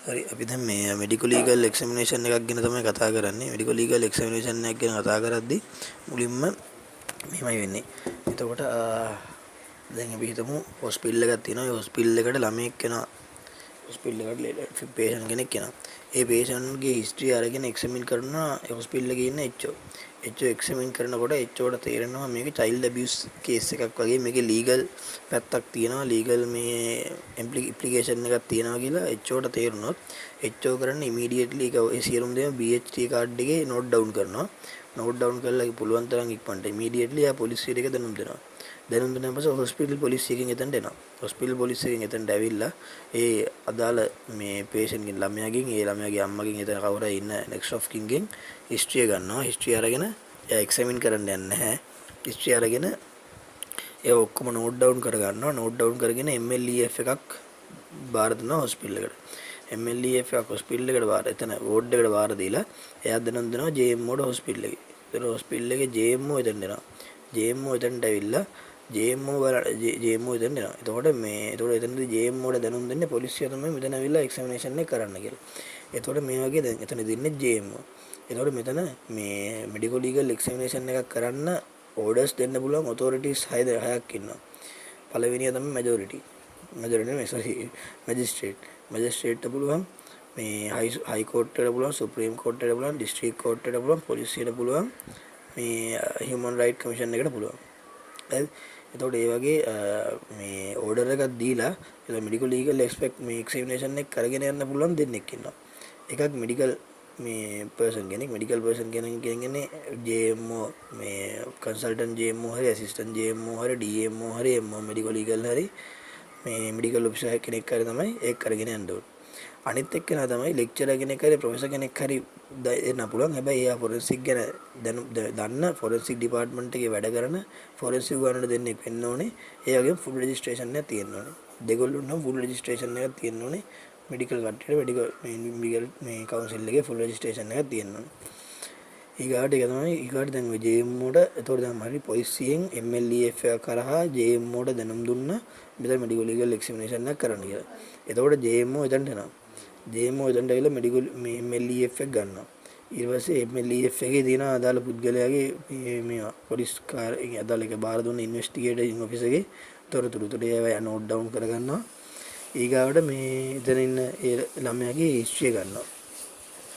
හරි අපි දැන් මේ මෙඩිකල් ලීගල් එක්සැමිනේෂන් එකක් ගැන තමයි කතා කරන්නේ. මෙඩිකල් ලීගල් එක්සැමිනේෂන් එකක් ගැන කතා කරද්දී මුලින්ම මෙහෙමයි වෙන්නේ. එතකොට දැන් අපි හිතමු හොස්පිටල් එකක් තියෙනවා. ඒ හොස්පිටල් එකට ළමයෙක් එනවා. හොස්පිටල් එකට පේෂන්ට් කෙනෙක් එනවා. ඒ පේෂන්ට්ගේ හිස්ටරි අරගෙන එක්සැමින් කරනවා ඒ හොස්පිටල් එකේ ඉන්න එච්චෝ. එච්චෝ එක්සැමින් කරනකොට එච්චෝට තේරෙනවා මේක චයිල්ඩ් ඇබියුස් කේස් එකක් වගේ මේකේ ලීගල් පැත්තක් තියෙනවා. ලීගල් මේ ඉම්ප්ලිකේෂන් එකක් තියෙනවා කියලා එච්චෝට තේරුණොත් එච්චෝ කරන්නේ ඉමීඩියට්ලි ඒ සියලුම දේම BHT කාඩ් එකේ නෝට් ඩවුන් කරනවා. නෝට් ඩවුන් කරලා පුළුවන් තරම් ඉක්මනට ඉමීඩියට්ලි ආ පොලිසියට එක දැනුම් දෙනවා. දැනුම් දුන්නාම පස්සේ හොස්පිටල් පොලිසිය එකෙන් එතනට එනවා. හොස්පිටල් පොලිසිය එකෙන් එතනට ඇවිල්ලා ඒ අදාළ මේ පේෂන්ට්ගෙන් ළමයාගෙන් ඒ ළමයාගේ අම්මගෙන් එතන කවුරු හරි ඉන්න නෙක්ස්ට් ඔෆ් කින්ගෙන් හිස්ටරි ගන්නවා. හිස්ටරි අරගෙන එයා එක්සැමින් කරන්න යන්නේ නැහැ. හිස්ටරි අරගෙන ඒ ඔක්කොම නෝට් ඩවුන් කර ගන්නවා. නෝට් ඩවුන් කරගෙන MLEF එකක් බාර දෙනවා හොස්පිටල් එකට. MLEF එකක් හොස්පිටල් එකට බාර එතන වෝඩ් එකට බාර දීලා එයා දැනුම් දෙනවා JMO ට හොස්පිටල් එකේ. ඒතර හොස්පිටල් එකේ JMO එතන දෙනවා. JMO එතනට ඇවිල්ලා JMO එතන එනවා. එතකොට එතනදී JMO ට දැනුම් දෙන්නේ පොලිසිය තමයි මෙතන ඇවිල්ලා එක්සැමිනේෂන් එක කරන්න කියලා. එතකොට මේ වගේ දැන් එතන දෙන්නේ JMO. එතකොට මෙතන මේ මෙඩිකල් ලීගල් එක්සැමිනේෂන් එකක් කරන්න ඕඩර්ස් දෙන්න පුළුවන් ඔතොරිටිස් 6ක් ඉන්නවා. පළවෙනිය තමයි මැජිස්ට්‍රේට් පුළුවන් මේ හයි කෝට් එකට පුළුවන් සුප්‍රීම කෝට් එකට පුළුවන් ඩිස්ට්‍රික්ට් කෝට් එකට පුළුවන් පොලිසියට පුළුවන් මේ හියුමන් රයිට් කමිෂන් එකට පුළුවන්. හරි. එතකොට ඒ වගේ මේ ඕඩර් එකක් දීලා ඒ මෙඩිකල් ලීගල් මේ එක්සැමිනේෂන් එක කරගෙන යන්න පුළුවන් දෙන්නෙක් ඉන්නවා. එකක් මෙඩිකල් මේ පර්සන් කෙනෙක් මෙඩිකල් පර්සන් කෙනෙක් කියන්නේ JMO මේ කන්සල්ටන්ට් JMO හරි ඇසිස්ටන්ට් JMO හරි DMO හරි MO මෙඩිකල් ලීගල් හරි මේ මෙඩිකල් ඔෆිසර් කෙනෙක් හරි තමයි ඒක කරගෙන යන්න ඕනේ. අනිත් එක්කෙනා තමයි ලෙක්චරර් කෙනෙක් හරි ප්‍රොෆෙසර් කෙනෙක් හරි දෙන්න පුළුවන්. හැබැයි එයා ෆොරෙන්සික් ගැන දන්න ෆොරෙන්සික් ඩිපාර්ට්මන්ට් එකේ වැඩ කරන ෆොරෙන්සික් ගානට දෙන්නෙක් වෙන්න ඕනේ. ඒ වගේම ෆුල් රෙජිස්ට්‍රේෂන් එකක් තියෙන්න ඕනේ. දෙගොල්ලෝ නම් ෆුල් රෙජිස්ට්‍රේෂන් එකක් තියෙන්න ඕනේ. මෙඩිකල් කට්ටියට මෙඩිකල් මේ කවුන්සිල් එකේ ෆුල් රෙජිස්ට්‍රේෂන් එකක් තියෙන්න ඕනේ. ඊගාට දැන් JMO ට එතකොට දැන් හරි පොලිසියෙන් MLEF එක කරහා JMO ට දැනුම් දුන්නා මෙතන මෙඩිකල් ලීගල් එක්සැමිනේෂන් එකක් කරන්න කියලා. එතකොට JMO එතනට එනවා. JMO එතනට ඇවිල්ලා මෙඩිකල් මේ MLEF එක ගන්නවා. ඊට පස්සේ MLEF එකේ තියෙන අදාළ පුද්ගලයාගේ මේවා පොලිස් අදාළ එක බාර දුන්න ඉන්වෙස්ටිගේටිං ඔෆිසර්ගේ තොරතුරු ඒවා නෝට් ඩවුන් කරගන්නවා. ඊගාවට මේ එතන ඉන්න ඒ ළමයාගේ හිස්ටරි ගන්නවා.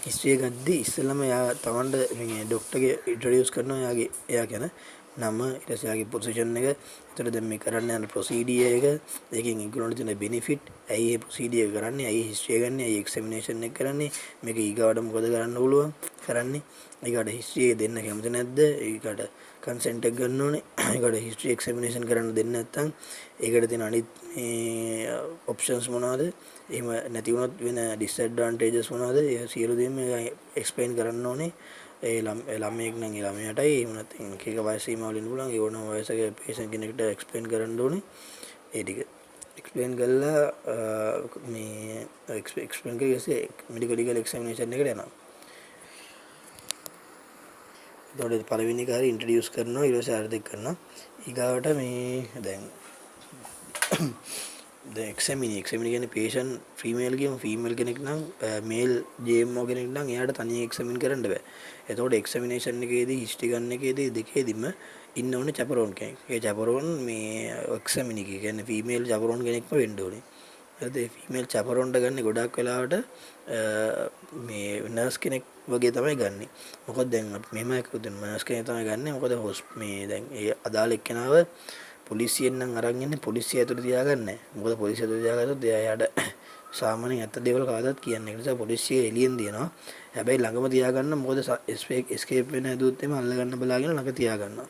හිස්ටරි ගද්දී ඉස්සෙල්ලාම එයා තවන්ට මේ ડોක්ටර්ගේ ඉන්ට්‍රොඩියුස් කරනවා එයා ගැන නම ඊට පස්සේ එයාගේ පොසිෂන් එක. එතකොට දැන් මේ කරන්න යන ප්‍රොසීඩියර් එක ඒකෙන් ඉක්වලන්ට් තියෙන බෙනිෆිට් ඇයි මේ ප්‍රොසීඩියර් කරන්නේ ඇයි හිස්ටරි ගන්න ඇයි එක්සැමිනේෂන් එක කරන්නේ මේක ඊගාවට මොකද කරන්න පුළුවන් කරන්නේ ඊගාට හිස්ටරි එක දෙන්න කැමති නැද්ද ඊගාට කන්සෙන්ට් එක ගන්න ඕනේ ඊගාට හිස්ටරි එක්සැමිනේෂන් කරන්න දෙන්නේ නැත්නම් ඒකට තියෙන අනිත් මේ ඔප්ෂන්ස් මොනවද එහෙම නැති වුණොත් වෙන ඩිස්ඇඩ්වාන්ටේජස් මොනවද ඒ සියලු දේම එක්ස්ප්ලেইন කරන්න ඕනේ ඒ ළමයෙක් නම් ඒ ළමයාටයි එහෙම නැත්නම් එක වයස සීමාවල ඉන්න පුළුවන් ඒ ඕනම වයසක පේෂන්ට් කෙනෙක්ට එක්ස්ප්ලেইন කරන්න ඕනේ ඒ ටික එක්ස්ප්ලেইন කරලා මේ එක්ස්ප්ලেইන් කරලා මෙඩිකල් ලීගල් එක්සැමිනේෂන් එකට යනවා. එතකොට පළවෙනි එක හරි ඉන්ට්‍රොඩියුස් කරනවා ඊට පස්සේ අර්ධයක් කරනවා ඊගාවට මේ දැන් එක්සැමිනි කියන්නේ පේෂන්ට් ෆීමේල් කියමු ෆීමේල් කෙනෙක් නම් මේල් JMO කෙනෙක් නම් එයාට තනියෙන් එක්සැමින් කරන්න බෑ. එතකොට එක්සැමිනේෂන් එකේදී හිස්ටරි ගන්න එකේදී දෙකේදීම ඉන්න ඕනේ චැපරෝන් කෙනෙක්. ඒ චැපරෝන් මේ එක්සැමිනි කියන්නේ ෆීමේල් චැපරෝන් කෙනෙක්ම වෙන්න ඕනේ. හරිද? ඒ ෆීමේල් චැපරෝන්ට ගන්න ගොඩක් වෙලාවට මේ නර්ස් කෙනෙක් වගේ තමයි ගන්නෙ. මොකද දැන් මෙහෙම එකකුත් නර්ස් කෙනෙක් තමයි ගන්නෙ. මොකද මේ දැන් ඒ අදාළ එක්කෙනාව පොලිසියෙන් නම් අරන් ඉන්නේ පොලිසිය ඇතුළේ තියාගන්නේ නැහැ. මොකද පොලිසිය ඇතුළේ තියාගත්තොත් එයාට සාමාන්‍යයෙන් ඇත්ත දේවල් කවදාවත් කියන්නේ නැහැ. ඒ නිසා පොලිසිය එළියෙන් දිනනවා. හැබැයි ළඟම තියාගන්න මොකද එස්කේප් වෙන හැදුවොත් එimhe අල්ල ගන්න බලාගෙන ළඟ තියාගන්නවා.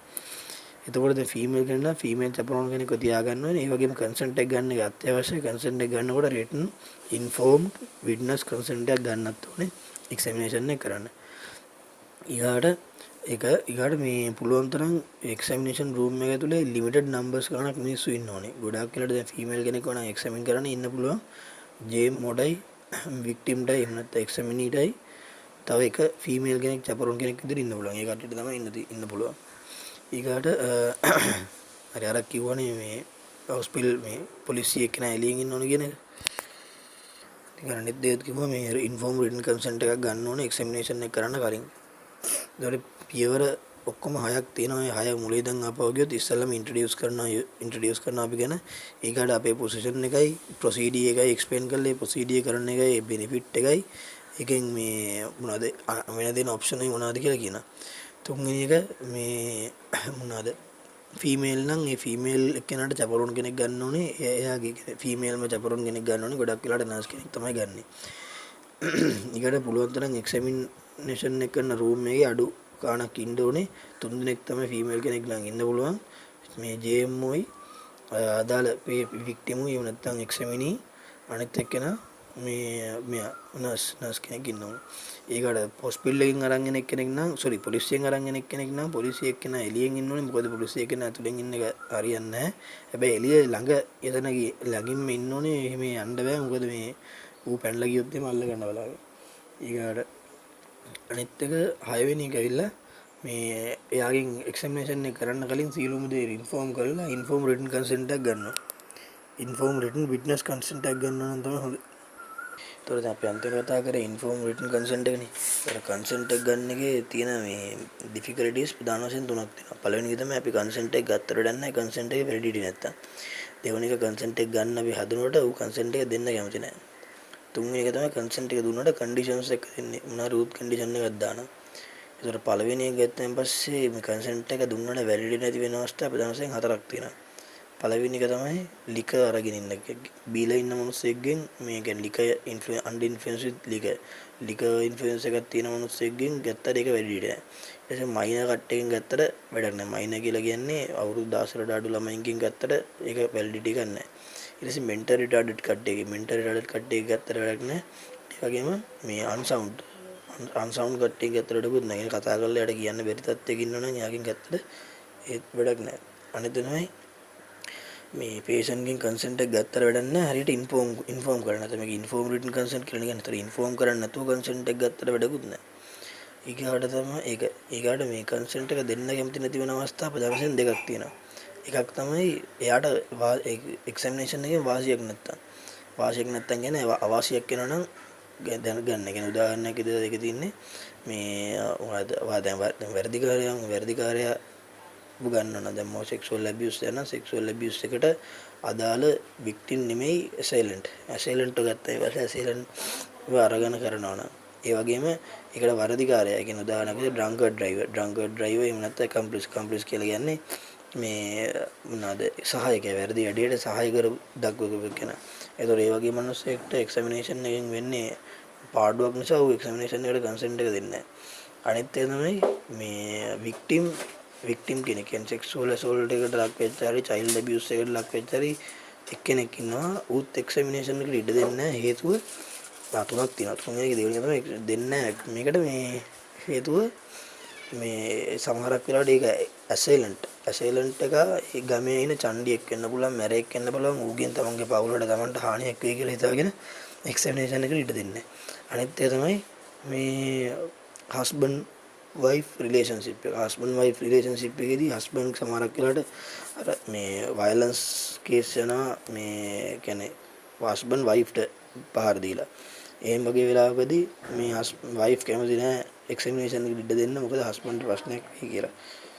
එතකොට දැන් ෆීමේල් කෙනෙක් ෆීමේල් චැපරෝන් කෙනෙක්ව තියාගන්න ඕනේ. ඒ වගේම කන්සෙන්ට් එක ගන්න එක අත්‍යවශ්‍යයි. කන්සෙන්ට් එක ගන්නකොට රිටන් ඉන්ෆෝම්ඩ් විට්නස් කන්සෙන්ට් එකක් ගන්නත් ඕනේ එක්සැමිනේෂන් එක කරන්න. ඊගාට මේ පුළුවන් තරම් එක්සැමිනේෂන් රූම් එක ඇතුලේ ලිමිටඩ් නම්බර්ස් ගණක් මිනිස්සු ඉන්න ඕනේ. ගොඩාක් වෙලාට දැන් ෆීමේල් කෙනෙක් වුණා එක්සැමින් කරන්න ඉන්න පුළුවන්. JMOඩයි වික්ටිම්ටයි එහෙම නැත්නම් එක්සැමිනීටයි තව එක ෆීමේල් කෙනෙක් චැපරෝන් කෙනෙක් විතර ඉන්න පුළුවන්. ඒ කට්ටියට තමයි ඉන්න පුළුවන්. ඊගාට හරි අර කිව්වනේ මේ හොස්පිටල් මේ පොලිසිය එක්කන එළියෙන් ඉන්න ඕනේ කියන එක. ඉතින් අනිත් දේත් කිව්වා මේ ඉන්ෆෝම් රිටන් කන්සන්ට් එකක් ගන්න ඕනේ එක්සැමිනේෂන් එක කරන්න කලින්. ඒතකොට පියවර ඔක්කොම 6ක් තියෙනවා. ඒ 6 මුලින් ඉඳන් ආපහු ගියොත් ඉස්සෙල්ලාම ඉන්ට්‍රොඩියුස් කරනවා අපි ගැන. ඊගාට අපේ පොසිෂන් එකයි ප්‍රොසීඩියර් එකයි එක්ස්ප්ලেইন කරලා ඒ ප්‍රොසීඩියර් කරන එකයි බෙනිෆිට් එකයි එකෙන් මේ මොනවද වෙන දෙන ඔප්ෂන් එක මොනවද කියලා කියනවා. තුන්වෙනි එක මේ මොනවද ෆීමේල් නම් ඒ ෆීමේල් එක්කෙනාට චැපරෝන් කෙනෙක් ගන්න ඕනේ. එයාගේ ෆීමේල්ම චැපරෝන් කෙනෙක් ගන්න ඕනේ. ගොඩක් වෙලාවට නර්ස් කෙනෙක් තමයි ගන්නෙ. ඊකට පුළුවන් තරම් එක්සැමිනේෂන් එක කරන රූම් එකේ අඩු ගාණක් ඉන්න ඕනේ. 3 දිනක් තමයි ෆීමේල් කෙනෙක් ළඟ ඉන්න පුළුවන්. මේ ජේඑම්ఓයි අදාළ වික්ටිම් උයි නැත්නම් එක්සැමිනී අනිත් එක්කෙනා මේ නර්ස් කෙනෙක් ඉන්නවා. ඒකට හොස්පිටල් එකකින් අරන් එන කෙනෙක් නම් පොලිසියෙන් අරන් එන කෙනෙක් නම් පොලිසිය එක්කෙනා එළියෙන් ඉන්න ඕනේ. මොකද පොලිසිය එක්කෙනා ඇතුලෙන් ඉන්න එක හරියන්නේ නැහැ. හැබැයි එළිය ළඟ එතන ළඟින්ම ඉන්න ඕනේ. එහෙම යන්න බෑ. මොකද මේ ඌ පැනලා ගියොත් එහම අල්ල ගන්න බලාගෙන. ඊගාට අනිත් එක 6 වෙනි එක ඇවිල්ලා මේ එයාගෙන් එක්සැමිනේෂන් එක කරන්න කලින් සියලුම දේ ඉන්ෆෝම් කරලා ඉන්ෆෝම් රිටන් කන්සෙන්ට් එකක් ගන්නවා. ඉන්ෆෝම් රිටන් විට්නස් කන්සෙන්ට් එකක් ගන්නවා නම් තමයි හොඳ. ඒතකොට අපි අන්තිමට කතා කරේ ඉන්ෆෝම් රිටන් කන්සෙන්ට් එකනේ. ඒතර කන්සෙන්ට් එක ගන්න එකේ තියෙන මේ ඩිෆිකල්ටිස් ප්‍රධාන වශයෙන් තුනක් තියෙනවා. පළවෙනි එක තමයි අපි කන්සෙන්ට් එක ගත්තට වැඩක් නැහැ කන්සෙන්ට් එකේ වැලිඩිටි නැත්තම්. දෙවෙනි එක කන්සෙන්ට් එක ගන්න අපි හදනකොට ඌ කන්සෙන්ට් එක දෙන්න කැමති නැහැ. තුන්වෙනි එක තමයි කන්සෙන්ට් එක දුන්නාට කන්ඩිෂන්ස් එක දෙන්නේ. මොනවා රූට් කන්ඩිෂන් එකක් දානවා. ඒතර පළවෙනි එක ගත්තන් පස්සේ මේ කන්සෙන්ට් එක දුන්නාට වැලිඩිටි නැති වෙන අවස්ථා ප්‍රධාන වශයෙන් 4ක් තියෙනවා. පළවෙනි එක තමයි ලික අරගෙන ඉන්න එක. බීලා ඉන්න මිනිස්සෙක්ගෙන් මේ කියන්නේ ලික අන්ඩර් ඉන්ෆ්ලුවන්ස් ලික ඉන්ෆ්ලුවන්ස් එකක් තියෙන මිනිස්සෙක්ගෙන් ගත්තට ඒක වැලිඩිටි නැහැ. ඊට පස්සේ මයිනර් කට්ටකින් ගත්තට වැඩක් නැහැ. මයිනර් කියලා කියන්නේ අවුරුදු 16ට අඩු ළමයින්ගෙන් ගත්තට ඒක වැලිඩිටි එකක් නැහැ. ඊට පස්සේ මෙන්ටල් රිටාර්ඩඩ් කට්ටියක ගත්තට වැඩක් නැහැ. ඒ වගේම මේ අන්සවුන්ඩ් කට්ටියක ගත්තට වැඩකුත් නැහැ. කතා කරලා යට කියන්න බැරි තත්ත්වයක ඉන්නවනම් එයාගෙන් ගත්තට ඒත් වැඩක් නැහැ. අනිත් තමයි මේ පේෂන්ට්ගෙන් කන්සෙන්ට් එක ගත්තට වැඩක් නැහැ. හරියට ඉන්ෆෝම් කරන්න නැත්නම් මේක ඉන්ෆෝම් රිටන් කන්සෙන්ට් කියලා කියන්නේ. ඒතර ඉන්ෆෝම් කරන්නේ නැතුව කන්සෙන්ට් එක ගත්තට වැඩකුත් නැහැ. ඊගාට තමයි ඊගාට මේ කන්සෙන්ට් එක දෙන්න කැමති නැති වෙන අවස්ථා ප්‍රධාන වශයෙන් දෙකක් තියෙනවා. එකක් තමයි එයාට එක්සැමිනේෂන් එකේ වාසියක් නැත්තම් කියන්නේ අවාසියක් වෙනවා නම් දැනගන්න. කියන්නේ උදාහරණයක් විදිහට ඒක තියන්නේ මේ දැන් වැඩිකාරයා ගන්නවන දැන් මො සෙක්ෂුවල් ඇබියුස් යන සෙක්ෂුවල් ඇබියුස් එකට අදාළ වික්ටිම් නෙමෙයි ඇසයිලන්ට් ගත්තා. ඒ පස්සේ ඇසයිලන්ට් අරගෙන කරනවා නම් ඒ වගේම ඒකට වරදිකාරයා කියන උදාහරණයක් ඩ්‍රංකර්ඩ් ඩ්‍රයිවර් එහෙම නැත්නම් කම්ප්ලිස් කියලා කියන්නේ මේ මොනවාද සහායකයා වැරදි වැඩේට සහාය කර දක්වපු කෙනා. ඒතකොට ඒ වගේ මිනිස්සෙක්ට එක්සැමිනේෂන් එකෙන් වෙන්නේ පාඩුවක් නිසා ඌ එක්සැමිනේෂන් එකට කන්සෙන්ට් එක දෙන්නේ නැහැ. අනිත් එක තමයි මේ වික්ටිම් කෙනෙක් කියන්නේ සෙක්ෂුවල් ඇසෝල්ට් එකට ලක් වෙච්ච හරි චයිල්ඩ් ඇබියුස් එකට ලක් වෙච්ච හරි එක්කෙනෙක් ඉන්නවා. ඌත් එක්සැමිනේෂන් එකට ඉඩ දෙන්නේ නැහැ. හේතුව තුනක් තියෙනවා. තුන්වෙනි එක දෙවෙනි එක තමයි දෙන්නේ නැහැ. මේකට මේ හේතුව මේ සමහරක් වෙලාවට ඒක ඇසයිලන්ට් එක ඒ ගමේ ඉන්න චණ්ඩියෙක් වෙන්න පුළුවන්, මැරෙක් වෙන්න පුළුවන්. ඌගෙන් තමන්ගේ පවුලට තමන්ට හානියක් වෙයි කියලා හිතාගෙන එක්සැමිනේෂන් එකට ඉඩ දෙන්නේ නැහැ. අනිත් එක තමයි මේ හස්බන්ඩ් වයිෆ් රිලේෂන්ෂිප් එකේදී හස්බන්ඩ් සමහරක් වෙලාවට අර මේ වයලන්ස් කේස් යනවා. මේ කියන්නේ හස්බන්ඩ් වයිෆ්ට පහර දීලා එහෙම වගේ වෙලාවකදී මේ වයිෆ් කැමති නැහැ එක්සැමිනේෂන් එකට ඉඩ දෙන්න. මොකද හස්බන්ඩ් ප්‍රශ්නයක් වෙයි කියලා.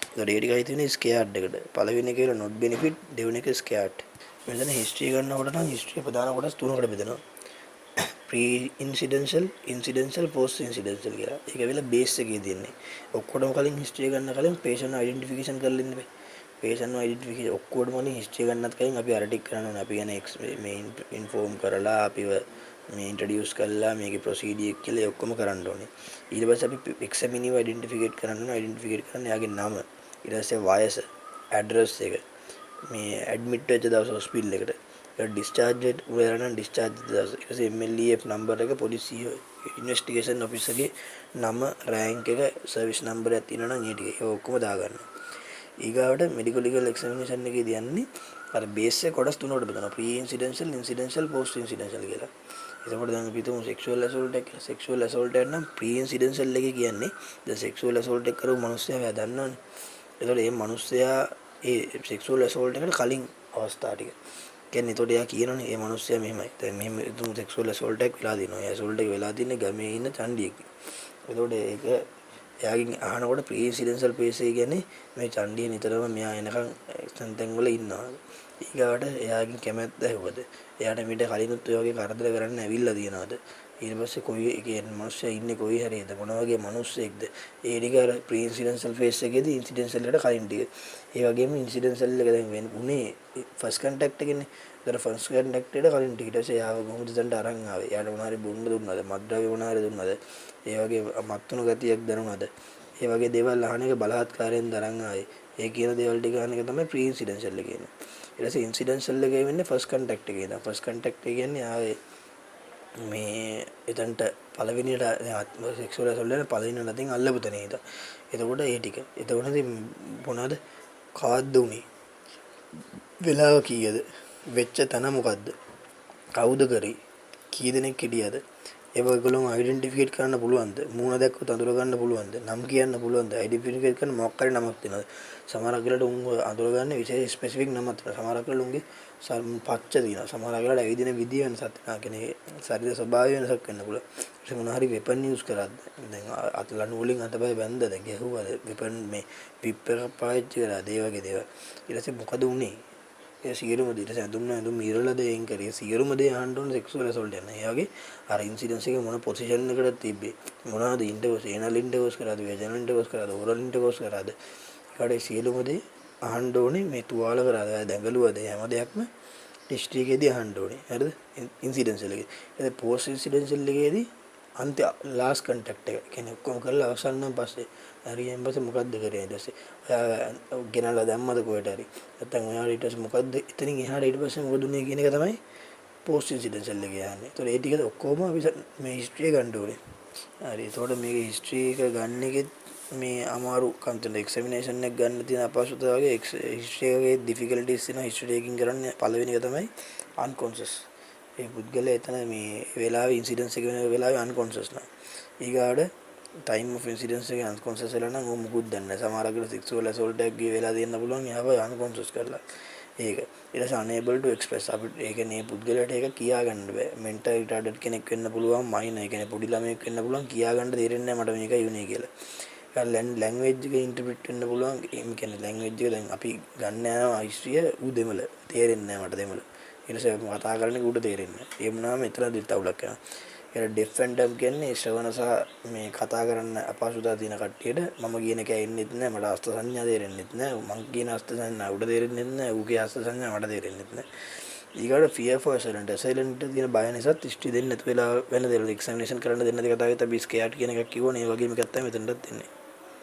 ඒකට ඒ ටිකයි තියෙන්නේ ස්කෑඩ් එකට. පළවෙනි එක කියලා not benefit, දෙවෙනි එක ස්කෑඩ්. මෙතන හිස්ටරි ගන්නකොට නම් හිස්ටරි ප්‍රධාන කොටස් තුනකට බෙදෙනවා. ප්‍රී ඉන්සිඩෙන්ෂල් පෝස්ට් ඉන්සිඩෙන්ෂල් කියලා. ඒක වෙලා බේස් එකේ තියෙන්නේ. ඔක්කොටම කලින් හිස්ටරි ගන්න කලින් පේෂන්ට් අයිඩෙන්ටිෆිකේෂන් කරලා ඉන්න බෑ. පේෂන්ට් අයිඩෙන්ටිෆිකේෂන් ඔක්කොටම කලින් හිස්ටරි ගන්නත් කලින් අපි අර ටික කරන්න ඕනේ. අපි කියන්නේ මේ ඉන්ෆෝම් කරලා අපිව මේ ඉන්ට්‍රොඩියුස් කරලා මේකේ ප්‍රොසීඩියර් කියලා ඔක්කොම කරන්න ඕනේ. ඊට පස්සේ අපි එක්සැමිනීව අයිඩෙන්ටිෆිකේට් කරන්න ඕනේ. අයිඩෙන්ටිෆිකේට් කරන්න යාගේ නම, ඊට පස්සේ වයස, ඇඩ්‍රස් එක, මේ ඇඩ්මිට් වෙච්ච දවස් හොස්පිටල් එකට, ඊට ඩිස්චාර්ජ් වෙලා නම් ඩිස්චාර්ජ් දවස්, ඊට පස්සේ MLEF නම්බර් එක, පොලිසිය ඉන්වෙස්ටිගේෂන් ඔෆිසර්ගේ නම, රෑන්ක් එක, සර්විස් නම්බර් එකක් තියෙනවා නම් ඒ ටික ඒක ඔක්කොම දාගන්නවා. ඊගාවට මෙඩිකල් ලීගල් එක්සැමිනේෂන් එකේදී යන්නේ අර බේස් එක කොටස් තුනකට බෙදනවා. ප්‍රී ඉන්සිඩෙන්ෂල්, ඉන්සිඩෙන්ෂල්, පෝස්ට් ඉන්සිඩෙන්ෂල් කියලා. එතකොට දැන් අපි හිතමු සෙක්ෂුවල් ඇසෝල්ට් එක කියලා. සෙක්ෂුවල් ඇසෝල්ට් එක නම් ප්‍රී ඉන්සිඩෙන්ෂල් එකේ කියන්නේ දැන් සෙක්ෂුවල් ඇසෝල්ට් එක කරපු මිනිස්සයා එයා දන්නවනේ. එතකොට මේ මිනිස්සයා ඒ සෙක්ෂුවල් ඇසෝල්ට් එකට කලින් අවස්ථා ටික කියන්නේ එතකොට එයා කියනවනේ මේ මිනිස්සයා මෙහෙමයි. දැන් මෙහෙම තුන් සෙක්සුවල් ඇසෝල්ට් එකක් වෙලා දිනවා. ඒ ඇසෝල්ට් එක වෙලා තින්නේ ගමේ ඉන්න චණ්ඩියෙක්. එතකොට ඒක එයාගෙන් අහනකොට ප්‍රීසිඩෙන්ෂල් පේස් එක කියන්නේ මේ චණ්ඩිය නිතරම මෙයා එනකන් තැන් වල ඉන්නවා. ඊගාවට එයාගෙන් කැමැත්ත ඇහුවද? එයාට මීට කලිනුත් ඔය වගේ කරදර කරන්න ඇවිල්ලා තියෙනවද? ඊට පස්සේ කොයි කියන්නේ මිනිස්සයා ඉන්නේ කොයි හැරේද? මොන වගේ මිනිස්සෙක්ද? ඒ ටික අර ප්‍රීසිඩෙන්ෂල් ෆේස් එකේදී ඉන්සිඩෙන්ෂල් එකට කලින් ටික. ඒ වගේම ඉන්සිඩෙන්ෂල් එක දැන් වෙන උනේ ෆස්ට් කන්ටැක්ට් එකනේ. ඒතර ෆස්ට් කන්ටැක්ට් එකට කලින් ටික ඊට පස්සේ එයාව කොහොමද දැන්ට අරන් ආවේ? එයාට මොනාරි බොන්න දුන්නද? මත්ද්‍රව්‍ය මොනාරි දුන්නද? ඒ වගේ මත්තුණු ගතියක් දැනුණාද? ඒ වගේ දේවල් අහන එක බලහත්කාරයෙන් දරන් ආයේ. ඒ කියන දේවල් ටික අහන එක තමයි ප්‍රී ඉන්සිඩෙන්ෂල් එක කියන්නේ. ඊට පස්සේ ඉන්සිඩෙන්ෂල් එකේ වෙන්නේ ෆස්ට් කන්ටැක්ට් එකේ. දැන් ෆස්ට් කන්ටැක්ට් එක කියන්නේ ආවේ මේ එතනට පළවෙනියට සෙක්ෂුවල් ඇසෝල්ට් එක පළවෙනියට අතින් අල්ලපු තැන ඉඳන්. එතකොට ඒ ටික. එතකොට ඉතින් මොනවද? කවද්ද උනේ? වෙලාව කීයද? වෙච්ච තැන මොකද්ද? කවුද කරේ? කී දෙනෙක් හිටියද? ඒක ඔයගොල්ලෝ අයිඩෙන්ටිෆිකේට් කරන්න පුළුවන්ද? මූණ දැක්කොත් අඳුර ගන්න පුළුවන්ද? නම් කියන්න පුළුවන්ද? අයිඩෙන්ටිෆිකේට් කරන්න මොකක් හරි නමක් තියෙනවද? සමහරක් වෙලාවට උන් අඳුර ගන්න විශේෂ ස්පෙસિෆික් නමක් තියෙනවා. සමහරක් වෙලාවට උන්ගේ පච්ච තියෙනවා. සමහරක් වෙලාවට ඇවිදින විදිය වෙනසක් තියෙනවා. කියන්නේ ශරීර ස්වභාවය වෙනසක් වෙන්න පුළුවන්. ඒක මොන හරි වෙපන් යූස් කරාද? දැන් අතලණු වලින් අතපය බැන්දද? ගැහුවද? වෙපන් මේ පිප් එක පාවිච්චි කරාද? ඒ වගේ දේවල්. ඊට පස්සේ මොකද උනේ? ඒ සියලුම දේ ඊට පස්සේ ඇඳුම් ඉරලා දෙයින් කරේ සියලුම දේ අහන්න ඕන සෙක්සුවල් ඇසෝල්ට් යන. ඒ වගේ අර ඉන්සිඩන්ස් එක මොන පොසිෂන් එකකටද තිබ්බේ? මොනවද ඉන්ටර්කෝස්, ඒනල් ඉන්ටර්කෝස් කරාද, වෙජනල් ඉන්ටර්කෝස් කරාද, ඕරල් ඉන්ටර්කෝස් කරාද? ඒකට සියලුම දේ අහන්න ඕනේ. මේ තුවාල කරාද, දැඟලුවද, හැම දෙයක්ම ටෙස්ට් එකේදී අහන්න ඕනේ. හරිද? ඉන්සිඩන්ස් එකේ. ඒ පෝස්ට් ඉන්සිඩන්ස් එකේදී අන්ත ලාස්ට් කන්ටැක්ට් එක කියන්නේ ඔක්කොම කරලා අවසන් නම් පස්සේ හරියෙන් පස්සේ මොකද්ද කරේ ඊට පස්සේ ඔයා ගෙනල්ලා දැම්මද කොහෙට හරි නැත්නම් ඔයාලා ඊට පස්සේ මොකද්ද එතනින් එහාට ඊට පස්සේ මොකද උනේ කියන එක තමයි පෝස්ට් ඉන්සිඩෙන්ටල් එක යන්නේ. ඒතකොට ඒ ටිකද ඔක්කොම අපි මේ හිස්ටරි එක ගන්න ඕනේ. හරි. ඒතකොට මේක හිස්ටරි එක ගන්න එකෙත් මේ අමාරු කන්ටෙන්ට් එක්සැමිනේෂන් එක ගන්න තියෙන අපහසුතාව වගේ හිස්ටරි එකේ ඩිෆිකල්ටිස් තියෙන හිස්ටරි එකකින් කරන්නේ පළවෙනි එක තමයි අන්කොන්ෂස්. ඒ පුද්ගලයා එතන මේ වෙලාවේ ඉන්සිඩන්ස් එක වෙන වෙලාවේ අන්කොන්ෂස් නෑ. ඊගාඩ ටයිම් ඔෆ් ඉන්සිඩන්ස් එකේ අන්කොන්ෂස් වෙලා නම් ਉਹ මුකුත් දන්නේ නෑ. සමහර අකට සෙක්සුවල් ඇසෝල්ට් එකක් ගිය වෙලා දෙන්න පුළුවන් යාව අන්කොන්ෂස් කරලා. ඒක ඊට පස්සේ unable to express අපිට ඒ කියන්නේ පුද්ගලයාට ඒක කියා ගන්න බෑ. මෙන්ටල් රිටාර්ඩඩ් කෙනෙක් වෙන්න පුළුවන්, මයින් ඒ කියන්නේ පොඩි ළමයෙක් වෙන්න පුළුවන්, කියා ගන්න තේරෙන්නේ නෑ මට මේකයි උනේ කියලා. ලැන්ග්වේජ් එක ඉන්ටර්ප්‍රිට් වෙන්න පුළුවන්. ඒ කියන්නේ ලැන්ග්වේජ් එක දැන් අපි ගන්න යනවා හිස්ටරිය ඌ දෙමළ තේරෙන්නේ නෑ මට දෙමළ. ඊට පස්සේ කතා කරන්නේ ඌට තේරෙන්නේ නෑ. ඒ වුණාම එතනදී තවුලක් යනවා. ඒක ඩෙෆ් ඇන්ඩ් ඩම් කියන්නේ ශ්‍රවණ සහ මේ කතා කරන්න අපහසුතාව තියෙන කට්ටියට මම කියන එක ඇෙන්නෙත් නෑ, මට අස්ත සංඥා තේරෙන්නෙත් නෑ, මං කියන අස්ත සංඥා ඌට තේරෙන්නෙත් නෑ, ඌගේ අස්ත සංඥා මට තේරෙන්නෙත් නෑ. ඊගොඩ ෆියර් ෆෝ සයිලන්ට් තියෙන බය නිසා හිස්ටරි දෙන්න නැතු වෙලා වෙන දේවල් එක්සැමිනේෂන් කරන්න දෙන්න දෙක කතාවෙත් අපි ස්කෑට් කියන එකක් කිව්වනේ. ඒ වගේම එකක් තමයි මෙතනටත් එන්නේ.